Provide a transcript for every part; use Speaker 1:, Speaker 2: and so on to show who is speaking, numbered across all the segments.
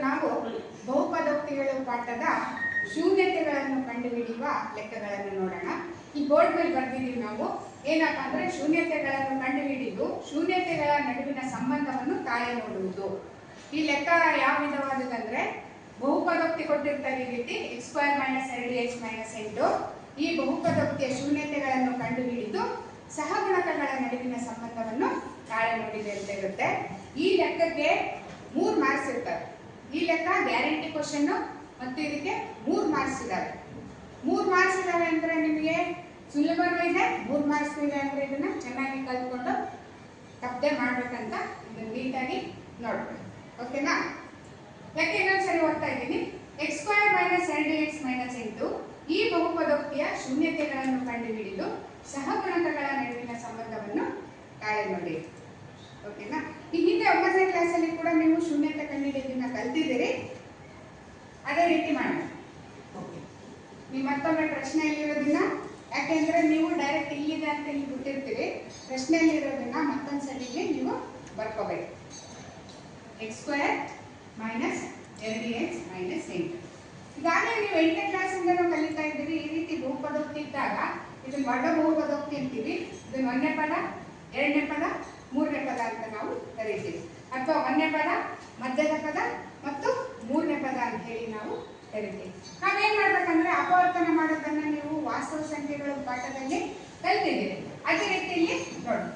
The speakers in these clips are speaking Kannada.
Speaker 1: ನಾವು ಬಹುಪದೋಕ್ತಿಗಳು ಪಾಠದ ಶೂನ್ಯತೆಗಳನ್ನು ಕಂಡುಹಿಡಿಯುವ ಲೆಕ್ಕಗಳನ್ನು ನೋಡೋಣ. ಈ ಬೋರ್ಡ್ ಮೇಲೆ ಬರ್ದಿದ್ದೀವಿ ನಾವು. ಏನಪ್ಪ ಅಂದ್ರೆ ಶೂನ್ಯತೆಗಳನ್ನು ಕಂಡುಹಿಡಿದು ಶೂನ್ಯತೆಗಳ ನಡುವಿನ ಸಂಬಂಧವನ್ನು ತಾಳೆ ನೋಡುವುದು. ಈ ಲೆಕ್ಕ ಯಾವ ವಿಧವಾದದಂದ್ರೆ ಬಹುಪದೋಕ್ತಿ ಕೊಟ್ಟಿರ್ತಾರೆ ಈ ರೀತಿ x² - 2x - 8. ಈ ಬಹುಪದೋಕ್ತಿಯ ಶೂನ್ಯತೆಗಳನ್ನು ಕಂಡುಹಿಡಿದು ಸಹಗುಣಕಗಳ ನಡುವಿನ ಸಂಬಂಧವನ್ನು ತಾಳೆ ನೋಡಿದೆ ಅಂತ ಇರುತ್ತೆ. ಈ ಲೆಕ್ಕಕ್ಕೆ 3 ಮಾರ್ಕ್ಸ್ ಇರ್ತವೆ. ಈ ಲೆಕ್ಕ ಗ್ಯಾರಂಟಿ ಕ್ವಶನ್ ಮತ್ತು ಇದಕ್ಕೆ 3 ಮಾರ್ಕ್ಸ್ ಇದಾವೆ. 3 ಮಾರ್ಕ್ಸ್ ಇದಾವೆ ಅಂದ್ರೆ ನಿಮಗೆ ಸುಲಭನೂ ಇದೆ, 3 ಮಾರ್ಕ್ಸ್ ಇದೆ ಅಂದ್ರೆ ಇದನ್ನ ಚೆನ್ನಾಗಿ ಕಲ್ತ್ಕೊಂಡು ತಪ್ಪದೆ ಮಾಡ್ಬೇಕಂತ ಇದನ್ನ ನೀಟಾಗಿ ನೋಡ್ಬೇಕು. ಓಕೆನಾ? ಯಾಕೆ ಇನ್ನೊಂದ್ಸರಿ ಓದ್ತಾ ಇದ್ದೀನಿ. x² - 2x - 8 ಈ ಬಹುಪದೋಕ್ತಿಯ ಶೂನ್ಯತೆಗಳನ್ನು ಕಂಡುಹಿಡಿದು ಸಹಗುಣಕಗಳ ನಡುವಿನ ಸಂಬಂಧವನ್ನು ತಾಳೆ ನೋಡಿ. ಓಕೆನಾ? ಈ ಹಿಂದೆ 9ನೇ ಕ್ಲಾಸಲ್ಲಿ ಕೂಡ ನೀವು ಶೂನ್ಯತೆ ಕಂಡುಹಿಡಿಯೋದನ್ನ ಕಲ್ತಿದ್ದೀರಿ. ಅದೇ ರೀತಿ ಮಾಡೋಣ. ಓಕೆ, ನೀವು ಮತ್ತೊಮ್ಮೆ ಪ್ರಶ್ನೆಯಲ್ಲಿರೋದನ್ನ, ಯಾಕೆಂದ್ರೆ ನೀವು ಡೈರೆಕ್ಟ್ ಇಲ್ಲಿದೆ ಅಂತ ಇಲ್ಲಿ ಬಿಟ್ಟಿರ್ತೀರಿ, ಪ್ರಶ್ನೆಯಲ್ಲಿರೋದನ್ನ ಮತ್ತೊಂದ್ಸಲಿ ನೀವು ಬರ್ಕೋಬೇಕು. x² - 2x - 8. ಈಗಾಗಲೇ ನೀವು 8ನೇ ಕ್ಲಾಸಿಂದ ಕಲಿತಾ ಇದ್ದೀರಿ. ಈ ರೀತಿ ಬಹುಪದೋಕ್ತಿ ಇದ್ದಾಗ ಇದನ್ನ ವರ್ಗ ಬಹುಪದೋಕ್ತಿ ಅಂತೀವಿ. ಇದನ್ನ 1ನೇ ಪದ, 2ನೇ ಪದ, 3ನೇ ಪದ ಅಂತ ನಾವು ಕರೀತೀವಿ. ಅಥವಾ 1ನೇ ಪದ, ಮಧ್ಯದ ಪದ ಮತ್ತು 3ನೇ ಪದ ಅಂತ ಹೇಳಿ ನಾವು ಕರಿತೀವಿ. ನಾವೇನ್ ಮಾಡ್ಬೇಕಂದ್ರೆ ಅಪವರ್ತನ ಮಾಡೋದನ್ನ ನೀವು ವಾಸ್ತವ ಸಂಖ್ಯೆಗಳ ಪಾಠದಲ್ಲಿ ಕಲ್ತಿದ್ದೀರಿ. ಅದೇ ರೀತಿಯಲ್ಲಿ ನೋಡಿ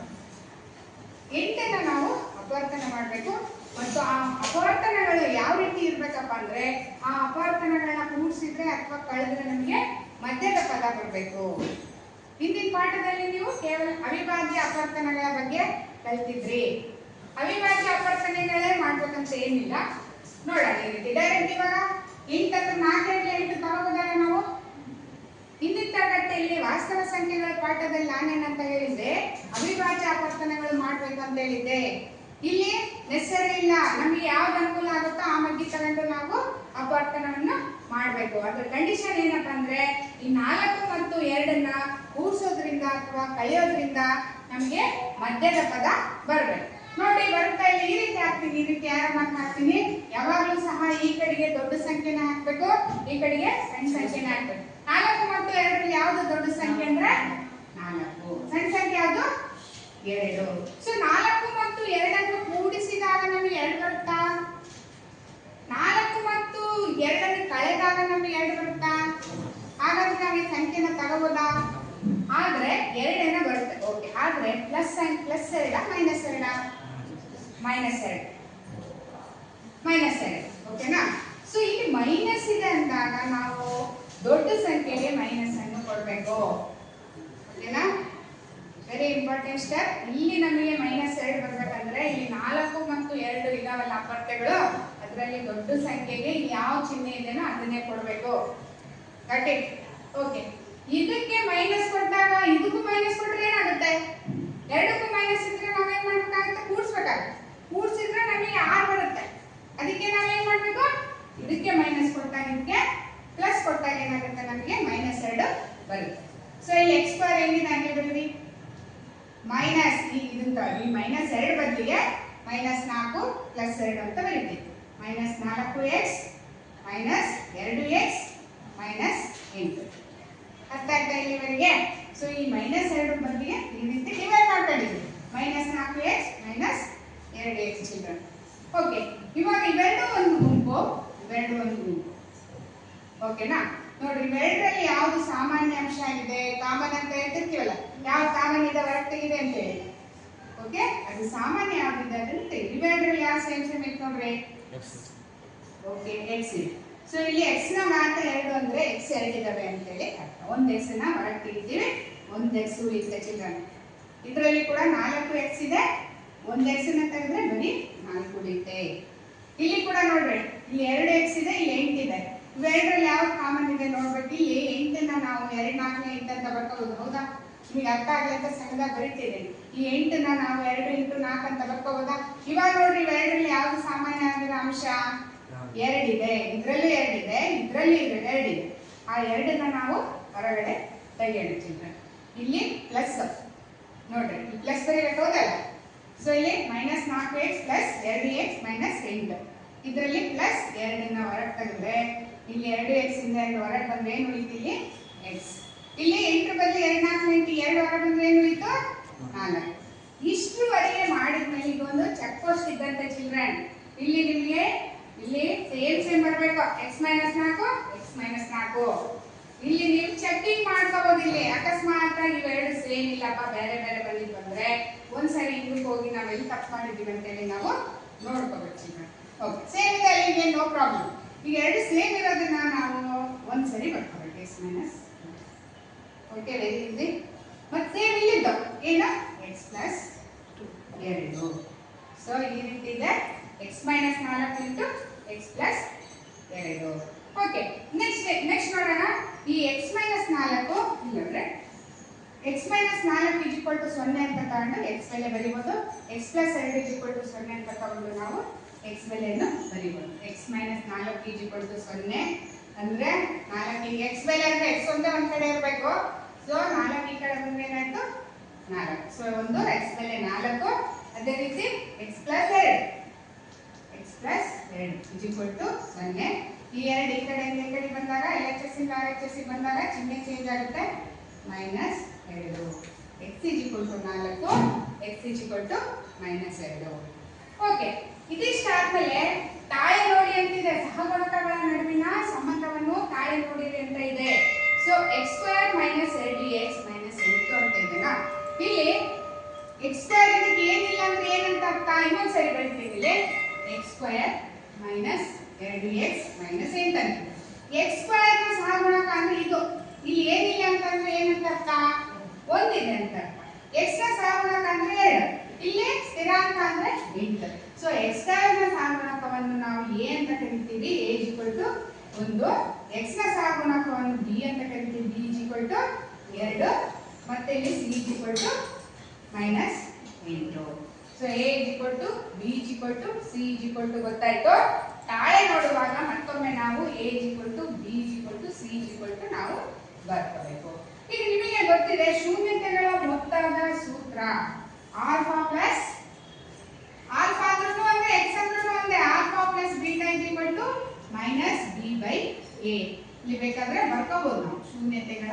Speaker 1: 8ನ್ನ ನಾವು ಅಪವರ್ತನ ಮಾಡಬೇಕು. ಮತ್ತು ಆ ಅಪವರ್ತನಗಳು ಯಾವ ರೀತಿ ಇರ್ಬೇಕಪ್ಪ ಅಂದ್ರೆ ಆ ಅಪವರ್ತನಗಳನ್ನ ಕೂಡಿಸಿದ್ರೆ ಅಥವಾ ಕಳೆದ್ರೆ ನಮಗೆ ಮಧ್ಯದ ಪದ ಬರಬೇಕು. ಹಿಂದಿನ ಪಾಠದಲ್ಲಿ ನೀವು ಕೇವಲ ಅವಿಭಾಜ್ಯ ಅಪವರ್ತನಗಳ ಬಗ್ಗೆ ಕಲ್ತಿದ್ರಿ. ಅವಿಭಾಜ್ಯ ಅಪವರ್ತನಗಳೇ ಮಾಡ್ಬೇಕಂತ ಏನಿಲ್ಲ. ನೋಡೋಣ ಈ ರೀತಿ ಡೈರೆಕ್ಟ್ ಇವಾಗ 8 ಅಂದ್ರೆ 4 8 ತಗೋಬೋದಲ್ಲ ನಾವು. ಹಿಂದಿನ ತರಗತಿಯಲ್ಲಿ ವಾಸ್ತವ ಸಂಖ್ಯೆಗಳ ಪಾಠದಲ್ಲಿ ನಾನೇನಂತ ಹೇಳಿದ್ದೆ, ಅವಿಭಾಜ್ಯ ಅಪವರ್ತನಗಳು ಮಾಡ್ಬೇಕು ಅಂತ ಹೇಳಿದ್ದೆ. ಇಲ್ಲಿ ನೆಸರಿ ಇಲ್ಲ, ನಮಗೆ ಯಾವ್ದು ಅನುಕೂಲ ಆಗುತ್ತೋ ಆ ಬಗ್ಗೆ ತಗೊಂಡು ನಾವು ಅಪವರ್ತನವನ್ನು ಮಾಡಬೇಕು. ಅದ್ರ ಕಂಡೀಷನ್ ಏನಪ್ಪಾ ಅಂದ್ರೆ ಈ 4 ಮತ್ತು 2ನ್ನ ಕೂಡಿಸೋದ್ರಿಂದ ಅಥವಾ ಕಳೆಯೋದ್ರಿಂದ ನಮಗೆ ಮಧ್ಯದ ಪದ ಬರಬೇಕು. ನೋಡಿ ಬರುತ್ತಾ ಇಲ್ಲಿ ಈ ರೀತಿ ಹಾಕ್ತೀನಿ, ಈ ರೀತಿ ಯಾರ ಹಾಕ್ತೀನಿ. ಯಾವಾಗಲೂ ಸಹ ಈ ಕಡೆಗೆ ದೊಡ್ಡ ಸಂಖ್ಯೆನ ಹಾಕ್ಬೇಕು, ಈ ಕಡೆಗೆ ಸಣ್ಣ ಸಂಖ್ಯೆನ ಹಾಕ್ಬೇಕು. 4 ಮತ್ತು 2ರಲ್ಲಿ ಯಾವ್ದು ದೊಡ್ಡ ಸಂಖ್ಯೆ ಅಂದ್ರೆ 4, ಸಣ್ಣ ಸಂಖ್ಯೆ ಯಾವುದು 2. ಸೊ 4 ಮತ್ತು 2ನ್ನು ಕೂಡಿಸಿದಾಗ ನಮಗೆ 2 ಬರುತ್ತಾ? 4 ಮತ್ತು 2ನ್ನು ಕಳೆದಾಗ ನಮಗೆ 2 ಬರುತ್ತಾ? ಹಾಗಾದ್ರೆ ನಾವು ಈ ಸಂಖ್ಯೆನ ತಗೋಬೋದಾ? ಆದ್ರೆ 2 ಬರುತ್ತೆ. ಓಕೆ, ಆದ್ರೆ ಪ್ಲಸ್ 2 ಮೈನಸ್ 2 ಮೈನಸ್ 2. ಓಕೆನಾ? ಸೊ ಇಲ್ಲಿ ಮೈನಸ್ ಇದೆ ಅಂದಾಗ ನಾವು ದೊಡ್ಡ ಸಂಖ್ಯೆಗೆ ಮೈನಸ್ ಅನ್ನು ಕೊಡಬೇಕು. ಓಕೆನಾ? Very important step. ಇಲ್ಲಿ ನಮಗೆ -2 ಬರ್ಬೇಕಂದ್ರೆ ಇಲ್ಲಿ 4 ಮತ್ತು 2 ಇದಾವಲ್ಲ ಅಪವರ್ತಗಳು, ಅದರಲ್ಲಿ ದೊಡ್ಡ ಸಂಖ್ಯೆಗೆ ಯಾವ ಚಿಹ್ನೆ ಇದೆನೋ ಅದನ್ನೇ ಕೊಡಬೇಕು. Got it? ಓಕೆ, ಇದಕ್ಕೆ ಮೈನಸ್ ಕೊಟ್ಟಾಗ ಇದಕ್ಕೂ ಮೈನಸ್ ಕೊಟ್ರೆ ಏನಾಗುತ್ತೆ? 2ಕ್ಕೂ ಮೈನಸ್ ಇದ್ರೆ ನಾವೇನ್ ಮಾಡ್ಬೇಕಾಗುತ್ತೆ? ಕೂಡಿಸ್ಬೇಕಾಗುತ್ತೆ. ಕೂಡಿಸಿದ್ರೆ ನಮಗೆ 6 ಬರುತ್ತೆ. ಅದಕ್ಕೆ ನಾವೇನ್ ಮಾಡ್ಬೇಕು? ಇದಕ್ಕೆ ಮೈನಸ್ ಕೊಟ್ಟಾಗ ಇದಕ್ಕೆ ಪ್ಲಸ್ ಕೊಟ್ಟಾಗ ಏನಾಗುತ್ತೆ? ನಮಗೆ -2 ಬರುತ್ತೆ. ಸೊ ಇಲ್ಲಿ x² ಏನಿದೆ ಹಂಗೆ ಬರೀರಿ. ಮೈನಸ್ ಇದನ್ನ ಈ -2 ಬದಲಿಗೆ -4 + 2 ಅಂತ ಬರೀತೀವಿ. -4x -2x -8. ಅರ್ಥ ಆಯ್ತಾ ಇಲ್ಲಿವರೆಗೆ? ಸೊ ಈ -2 ಬದಲಿಗೆ ಈ ರೀತಿ ಡಿವೈಡ್ ಮಾಡ್ಕೊಂಡಿದ್ದೀವಿ. -4x -2x children. ಓಕೆ, ಇವಾಗ ಇವೆರಡು ಒಂದು ಗುಂಪು, ಇವೆರಡು ಒಂದು ಗುಂಪು. ಓಕೆನಾ? ನೋಡ್ರಿ, ಇವೆರಡರಲ್ಲಿ ಯಾವುದು ಸಾಮಾನ್ಯ ಅಂಶ ಆಗಿದೆ, ಕಾಮನ್ ಅಂತ ಹೇಳ್ತಿರ್ತೀವಲ್ಲ, ಯಾವ ಕಾಮನ್ ಇದೆ ಹೊರಗಿದೆ ಅಂತ ಹೇಳಿ. ಓಕೆ, ಅದು ಸಾಮಾನ್ಯ ಯಾವ್ದಿದೆ ಅದನ್ನ ತೆಗೆದು ಇವೆರಡರಲ್ಲಿ ಯಾವ ಸೇಮ್ ಇತ್ತು ನೋಡ್ರಿ. ಓಕೆ, x ಇದೆ. ಸೊ ಇಲ್ಲಿ x ನ ಮಾತ್ರ 2 ಅಂದ್ರೆ x 2 ಇದಾವೆ ಅಂತ ಹೇಳಿ ಅರ್ಥ. ಒಂದು x ನ ಹೊರಗೆ ತೆಗಿತೀವಿ, ಒಂದು x ಉಳಿಯುತ್ತೆ ಚಿಲ್ಡ್ರನ್. ಇದರಲ್ಲಿ ಕೂಡ 4x ಇದೆ, ಒಂದು x ನ ತೆಗೆದ್ರೆ ಬರೀ 4 ಉಳಿಯುತ್ತೆ. ಇಲ್ಲಿ ಕೂಡ ನೋಡ್ರಿ, ಇಲ್ಲಿ 2x ಇದೆ, ಇಲ್ಲಿ 8 ಇದೆ. ಇವೆರಡರಲ್ಲಿ ಯಾವ್ದು ಕಾಮನ್ ಇದೆ ನೋಡ್ಬೇಕು. ಇಲ್ಲಿ 8ನ್ನ ನಾವು 2 4 8 ಅಂತ ಬರ್ಕೋಬಹುದು. ಹೌದಾ? ನಿಮಗೆ ಅರ್ಥ ಆಗ್ಲಿ ಅಂತ ಸಣ್ಣದಾಗಿ ಬರೀತಿದ್ದೇನೆ. ಈ 8ನ್ನ ನಾವು 2 × 4 ಅಂತ ಬರ್ಕೋಬಹುದಾ? ಇವಾಗ ನೋಡ್ರಿ, ಇವೆರಡರಲ್ಲಿ ಯಾವ್ದು ಸಾಮಾನ್ಯ ಆಗಿರೋ ಅಂಶ 2 ಇದೆ. ಇದರಲ್ಲೂ 2 ಇದೆ, ಇದರಲ್ಲಿ 2 ಇದೆ. ಆ 2ನ್ನ ನಾವು ಹೊರಗಡೆ ತೆಗೆಯೋಣ ಚಿಲ್ಡ್ರನ್. ಇಲ್ಲಿ ಪ್ಲಸ್ ನೋಡ್ರಿ, ಪ್ಲಸ್ ಬರೀಬೇಕು, ಹೌದಲ್ಲ? ಸೊ ಇಲ್ಲಿ -4x + 2x - 8. ಇದರಲ್ಲಿ ಪ್ಲಸ್ 2 ಹೊರಗೆ ತೆಗೆದ್ರೆ ಇಲ್ಲಿ 2x ಇಂದ 2 ಹೊರಗೆ ಬಂದ್ರೆ ಏನು ಉಳಿತು ಇಲ್ಲಿ x. ಇಲ್ಲಿ 8 ಬದಲು 2 4 8 2 ಹೊರಗೆ ಬಂದ್ರೆ ಏನು ಉಳಿತು 4. ಇಷ್ಟುವರೆಗೆ ಮಾಡಿದ್ಮೇಲೆ ಇದೊಂದು ಚೆಕ್ ಪೋಸ್ಟ್ ಇದ್ದಂತೆ ಚಿಲ್ಡ್ರನ್. ಇಲ್ಲಿ ನಿಮಗೆ ಇಲ್ಲಿ ಸೇಮ್ ಬರಬೇಕು x - 4 x - 4. ಇಲ್ಲಿ ನೀವು ಚೆಕಿಂಗ್ ಮಾಡ್ಕೋಬಹುದು. ಇಲ್ಲಿ ಅಕಸ್ಮಾತ್ ಇವೆರಡು ಸೇಮ್ ಇಲ್ಲಪ್ಪ ಬೇರೆ ಬೇರೆ ಬಂದಿದ್ದು ಬಂದ್ರೆ ಒಂದ್ಸರಿ ಹಿಂದಕ್ಕೆ ಹೋಗಿ ನಾವು ಎಲ್ಲಿ ತಪ್ಪು ಮಾಡಿದ್ದೀವಿ ಅಂತೇಳಿ ನಾವು ನೋಡ್ಕೋಬೇಕು ಚಿಲ್ಡ್ರನ್. ಓಕೆ, ಸೇಮ್ ಇದೆ ಅಲ್ಲಿ, ನೋ ಪ್ರಾಬ್ಲಮ್. ಈಗ ಎರಡು ಸೇಮ್ ಇರೋದನ್ನ ನಾವು ಒಂದ್ಸರಿ ಬರ್ಕೋಬೇಕು x minus. Okay, very easy. ಮತ್ತೆ ಸೇಮ್ ಇಲ್ಲಿದ್ದು ಏನು x ಪ್ಲಸ್ 2. ಸೊ ಈ ರೀತಿ ಇದೆ x - 4 into x plus 2. Okay, next ನೋಡೋಣ. ಈ x - 4 ಇಲ್ಲಂದ್ರೆ x - 4 = 0 ಅಂತ ತಗೊಂಡು x ಬೆಲೆ ಬರೀಬಹುದು. x ಪ್ಲಸ್ 2 = 0 ಅಂತ ತಗೊಂಡು ನಾವು x ಬೆಲೆಯನ್ನು ಬರೀಬಹುದು. x - 4 = 0 ಅಂದ್ರೆ 4 x ಬೆಲೆ ಅಂದ್ರೆ x ಒಂದೇ ಒಂದ್ ಕಡೆ ಇರಬೇಕು. ಸೊ 4 ಈ ಕಡೆ ಬಂದ್ರೆ ಏನಾಯ್ತು 4. ಸೊ ಒಂದು x ಬೆಲೆ 4. ಅದೇ ರೀತಿ x ಪ್ಲಸ್ 2 = 0. ಈ ಎರಡು ಈ ಕಡೆ ಈ ಕಡೆ ಬಂದಾಗ LHS ಇಂದ RHS ಬಂದಾಗ ಚಿಹ್ನೆ ಚೇಂಜ್ ಆಗುತ್ತೆ -2. x = 4 x = -2. ಓಕೆ, ಇದಿಷ್ಟ ಆದ್ಮೇಲೆ ತಾಳೆ ನೋಡಿ ಅಂತಿದೆ. ಸಹಗುಣಕಗಳ ನಡುವಿನ ಸಂಬಂಧವನ್ನು ತಾಳೆ ನೋಡಿರಿ ಅಂತ ಇದೆ. ಸೊ x² - 2dx - 8 ಅಂತ ಇದೆನಾ. ಇಲ್ಲಿ x² ಇದಕ್ಕೆ ಏನಿಲ್ಲ ಅಂದ್ರೆ ಏನಂತ ಅರ್ಥ? ಇನ್ನೊಂದ್ಸರಿ ಬರೀತೀನಿ. ಇಲ್ಲಿ x² - 2dx - 8 ಅಂತ. x² ನ ಸಹಗುಣಕ ಅಂದ್ರೆ ಇದು. ಇಲ್ಲಿ ಏನಿಲ್ಲ ಅಂತಂದ್ರೆ ಏನಂತ ಅರ್ಥ? ಒಂದಿದೆ ಅಂತ ಅರ್ಥ. x ನ ಸಹಗುಣಕ ಅಂದ್ರೆ 2, ಇಲ್ಲಿ ಸ್ಥಿರಾಂಕ ಅಂದ್ರೆ 8. ಸೊ x² ನ ಸಹಗುಣಕವನ್ನು ನಾವು a ಅಂತ ಕರಿತೀವಿ, a = 1. x ನ ಸಹಗುಣಕವನ್ನು b ಅಂತ ಕರಿತೀವಿ, b = 2. ಮತ್ತೆ ಇಲ್ಲಿ c = -8. So a = b = c = ಗೊತ್ತಾಯ್ತು. ತಾಳೆ ನೋಡುವಾಗ ಮತ್ತೊಮ್ಮೆ ನಾವು a = b = c = ನಾವು ಬರ್ಕೋಬೇಕು. ಈಗ ನಿಮಗೆ ಗೊತ್ತಿದೆ ಶೂನ್ಯತೆಗಳ ಮೊತ್ತದ ಸೂತ್ರ ಆಲ್ಫಾ ಪ್ಲಸ್ ಆಲ್ಫಾ ಅಂದ್ರೂ ಒಂದೇ, x ಅಂದ್ರೂ ಒಂದೇ. Alpha plus beta = -b/a. ಇಲ್ಲಿ ಬೇಕಾದ್ರೆ ಬರ್ಕೋಬಹುದು ನಾವು ಶೂನ್ಯತೆಗಳ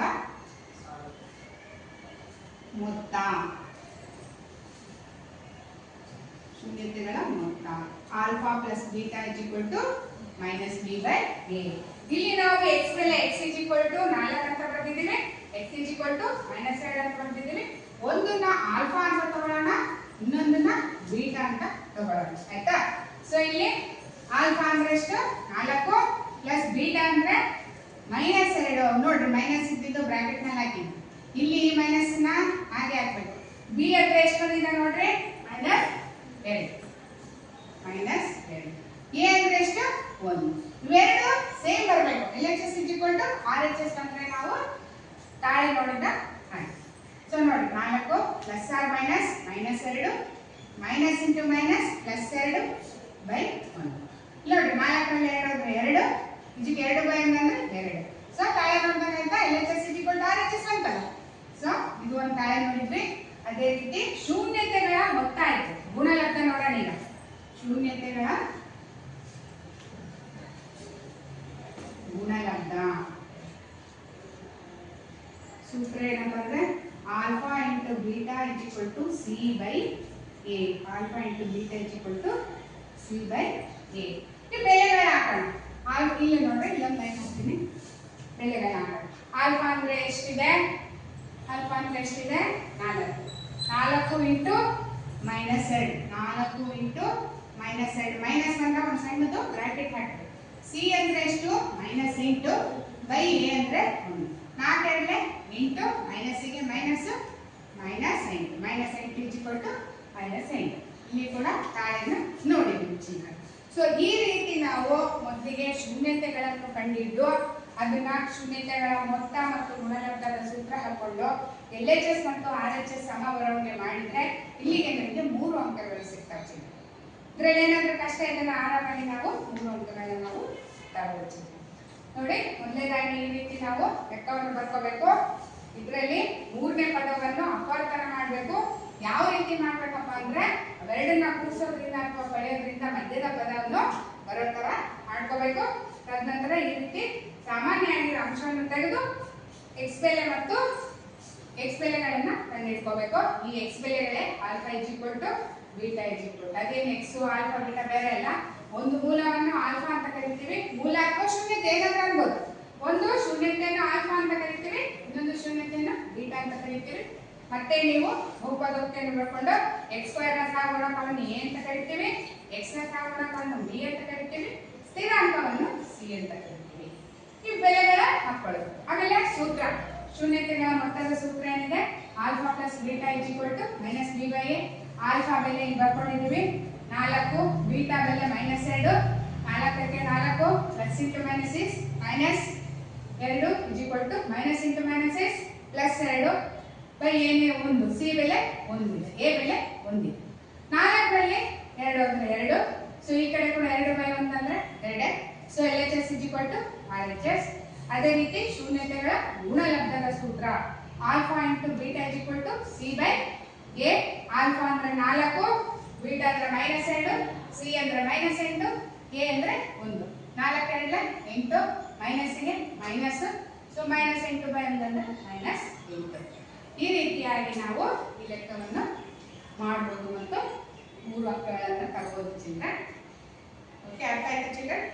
Speaker 1: ಮೊತ್ತ. Alpha plus beta = -b/a. ಇಲ್ಲಿ ನಾವು x ಬೆಲೆ x = 4 ಅಂತ ಬರೆದಿದ್ದೀವಿ, x = -2 ಅಂತ ಬರೆದಿದ್ದೀವಿ. ಒಂದನ್ನ ಆಲ್ಫಾ ಅಂತ ತಗೊಳ್ಳೋಣ, ಇನ್ನೊಂದನ್ನ ಬೀಟಾ ಅಂತ ತಗೊಳ್ಳೋಣ. ಆಯ್ತಾ? ಸೊ ಇಲ್ಲಿ ಆಲ್ಫಾ ಅಂದ್ರೆ ಎಷ್ಟು 4 ಪ್ಲಸ್ ಬೀಟಾ ಅಂದ್ರೆ -2. ನೋಡ್ರಿ ಮೈನಸ್ ಇದ್ದಿದ್ದು ಬ್ರಾಕೆಟ್ ನಲ್ಲಿ ಹಾಕಿದ್ವಿ. ಇಲ್ಲಿ ಈ ಮೈನಸ್ ನ ಹಾಗೆ ಹಾಕ್ಬೇಕು. ಬಿ ಅಂದ್ರೆ ಎಷ್ಟು ಬಂದಿದೆ ನೋಡ್ರಿ -2. ಎ ಅಂದ್ರೆ ಎಷ್ಟು 1. ಇವೆರಡು ಸೇಮ್ ಬರಬೇಕು. LHS = RHS ಅಂದ್ರೆ ನಾವು ತಾಳೆ ನೋಡಿದ ಹಾಗೆ. ಸೊ ನೋಡಿ 4 plus or minus -2 minus into minus +2/1. ನೋಡಿ 4 ರಲ್ಲಿ 2 ಅಂದ್ರೆ 2, ಇದಕ್ಕೆ 2/1 ಅಂದ್ರೆ 2. ಸೊ ತಾಳೆ ನೋಡಿದಾಗ ಅಂತ LHS = RHS ಅಂತಲ್ಲ. ಸೊ ಇದು ಒಂದು ತಾಳೆ ನೋಡಿದ್ವಿ. ಅದೇ ರೀತಿ ಶೂನ್ಯತೆಗಳ ಮೊತ್ತ ಆಯ್ತು. ಗುಣಲಬ್ಧ ನೋಡೋಣ ಈಗ. ಶೂನ್ಯತೆಗಳ ಗುಣಲಬ್ಧ ಸೂತ್ರ ಏನಪ್ಪ ಅಂದ್ರೆ alpha into beta = c/a. Alpha into beta = c/a. ಈ ಬೆಲೆಗಳ ಹಾಕೋಣ. ಇಲ್ಲಿ ನೋಡ್ರಿ ಇಲ್ಲೊಂದು ಲೈನ್ ಹಾಕ್ತೀನಿ. ಬೆಲೆಗಳ ಹಾಕೋಣ. ಆಲ್ಫಾ ಅಂದ್ರೆ ಎಷ್ಟಿದೆ? 4 ಇಂಟು -2. 4 ಇಂಟು -2 ಮೈನಸ್ ಅಂತ ಒಂದು ಸಣ್ಣದು ಬ್ರಾಕೆಟ್ ಹಾಕ್ತೀವಿ. ಸಿ ಅಂದ್ರೆ ಎಷ್ಟು -8 ಬೈ ಎ ಅಂದ್ರೆ 1. 4 2 8 ಮೈನಸ್ಸಿಗೆ ಮೈನಸ್ -8 -8 -8. ಇಲ್ಲಿ ಕೂಡ ತಾಳೆಯನ್ನು ನೋಡಿದ್ವಿ ಚಿತ್ರ. ಸೊ ಈ ರೀತಿ ನಾವು ಮೊದಲಿಗೆ ಶೂನ್ಯತೆಗಳನ್ನು ಕಂಡಿದ್ದು ಅದನ್ನ ಶೂನ್ಯತೆಗಳ ಮೊತ್ತ ಮತ್ತು ಗುಣಲಬ್ಧದ ಸೂತ್ರ ಹಾಕೊಂಡು LHS ಮತ್ತು RHS ಸಮ ಬರವಣಿಗೆ ಮಾಡಿದ್ರೆ ಇಲ್ಲಿಗೆ ನಮಗೆ 3 ಅಂಕಗಳು ಸಿಗ್ತಾವೆ. ಇದರಲ್ಲಿ ಏನಾದರೂ ಕಷ್ಟ ಇದನ್ನ ಆರಾಮಾಗಿ ನಾವು 3 ಅಂಕಗಳನ್ನ ನಾವು ತಗೊಳ್ತೀವಿ. ನೋಡಿ ಮೊದಲನೇದಾಗಿ ಈ ರೀತಿ ನಾವು ಲೆಕ್ಕವನ್ನು ಬರ್ಕೋಬೇಕು. ಇದರಲ್ಲಿ 3ನೇ ಪದವನ್ನು ಅಪವರ್ತನ ಮಾಡಬೇಕು. ಯಾವ ರೀತಿ ಮಾಡ್ಬೇಕಪ್ಪ ಅಂದ್ರೆ ಅವೆರಡನ್ನ ಕೂಡಿಸೋದ್ರಿಂದ ಅಥವಾ ಕಳೆಯೋದ್ರಿಂದ ಮಧ್ಯದ ಪದವನ್ನು ಬರೋ ತರ ಮಾಡ್ಕೋಬೇಕು. ತದನಂತರ ಈ ರೀತಿ ಸಾಮಾನ್ಯ ಆಗಿರೋ ಅಂಶವನ್ನು ತೆಗೆದು ಎಕ್ಸ್ ಬೆಲೆ ಮತ್ತು ಎಕ್ಸ್ ಬೆಲೆಗಳನ್ನ ಕಂಡುಹಿಡ್ಕೋಬೇಕು. ಈ ಎಕ್ಸ್ ಬೆಲೆಗಳೇ alpha is equal to beta is equal to, ಅದೇನು ಎಕ್ಸ್ ಆಲ್ಫಾ ಬೀಟಾ ಬೇರೆ ಅಲ್ಲ. ಒಂದು ಮೂಲವನ್ನು ಆಲ್ಫಾ ಅಂತ ಕರಿತೀವಿ, ಮೂಲ ಅಥವಾ ಶೂನ್ಯತೆ ಏನಾದ್ರೂ ಅನ್ಬೋದು. ಒಂದು ಶೂನ್ಯತೆಯನ್ನು ಆಲ್ಫಾ ಅಂತ ಕರಿತೀವಿ, ಇನ್ನೊಂದು ಶೂನ್ಯತೆಯನ್ನು ಬೀಟಾ ಅಂತ ಕರಿತೀವಿ. ಮತ್ತೆ ನೀವು ಬಹುಪದೋಕ್ತಿಯನ್ನು ಬರ್ಕೊಂಡು ಎಕ್ಸ್ ಸ್ಕ್ವೇರ್ ನ ಸಹಗುಣಕವನ್ನು ಎ ಅಂತ ಕರಿತೀವಿ, ಎಕ್ಸ್ ನ ಸಹಗುಣಕವನ್ನು ಬಿ ಅಂತ ಕರಿತೀವಿ, ಸ್ಥಿರಾಂಕವನ್ನು ಸಿ ಅಂತ ಕರಿತೀವಿ. ಈ ಬೆಲೆಗಳ ಹಾಕೊಳ್ಳೋದು. ಆಮೇಲೆ ಸೂತ್ರ, ಶೂನ್ಯತೆಗಳ ಮೊತ್ತದ ಸೂತ್ರ ಏನಿದೆ, alpha plus beta is equal to minus B by A. Alpha ಬೆಲೆ ಇಲ್ಲಿ ಬರ್ಕೊಂಡಿದ್ದೀವಿ 4, ಬೀಟಾ ಬೆಲೆ -2, 4ಕ್ಕೆ 4 plus into minus is minus 2 is equal to minus into minus is plus 2 by ಏನೇ 1. ಸಿ ಬೆಲೆ 1 ಇದೆ, ಎ ಬೆಲೆ 1 ಇದೆ. 4ರಲ್ಲಿ 2 ಅಂದ್ರೆ 2, ಸೊ ಈ ಕಡೆ ಕೂಡ 2 ಬೈ 1 ಅಂದ್ರೆ 2. So L H S is equal to R H S. ಅದೇ ರೀತಿ ಶೂನ್ಯತೆಗಳ ಗುಣಲಬ್ಧದ ಸೂತ್ರ alpha into beta is equal to C by A. Alpha ಅಂದ್ರೆ 4, ಬೀಟಾ ಅಂದ್ರೆ -2, ಸಿ ಅಂದ್ರೆ -8, ಎ ಅಂದ್ರೆ 1. 4 2 8, ಮೈನಸ್ಗೆ ಮೈನಸ್, ಸೊ -8 ಬೈ 1 ಅಂದ್ರೆ -8. ಈ ರೀತಿಯಾಗಿ ನಾವು ಈ ಲೆಕ್ಕವನ್ನು ಮಾಡಬಹುದು ಮತ್ತು 3 ಅಂಕಗಳನ್ನು ತಗೋಬಹುದು ಚಿಲ್ಡ್ರನ್. ಓಕೆ, ಅರ್ಥ ಆಯ್ತಾ ಚಿಲ್ಡ್ರನ್?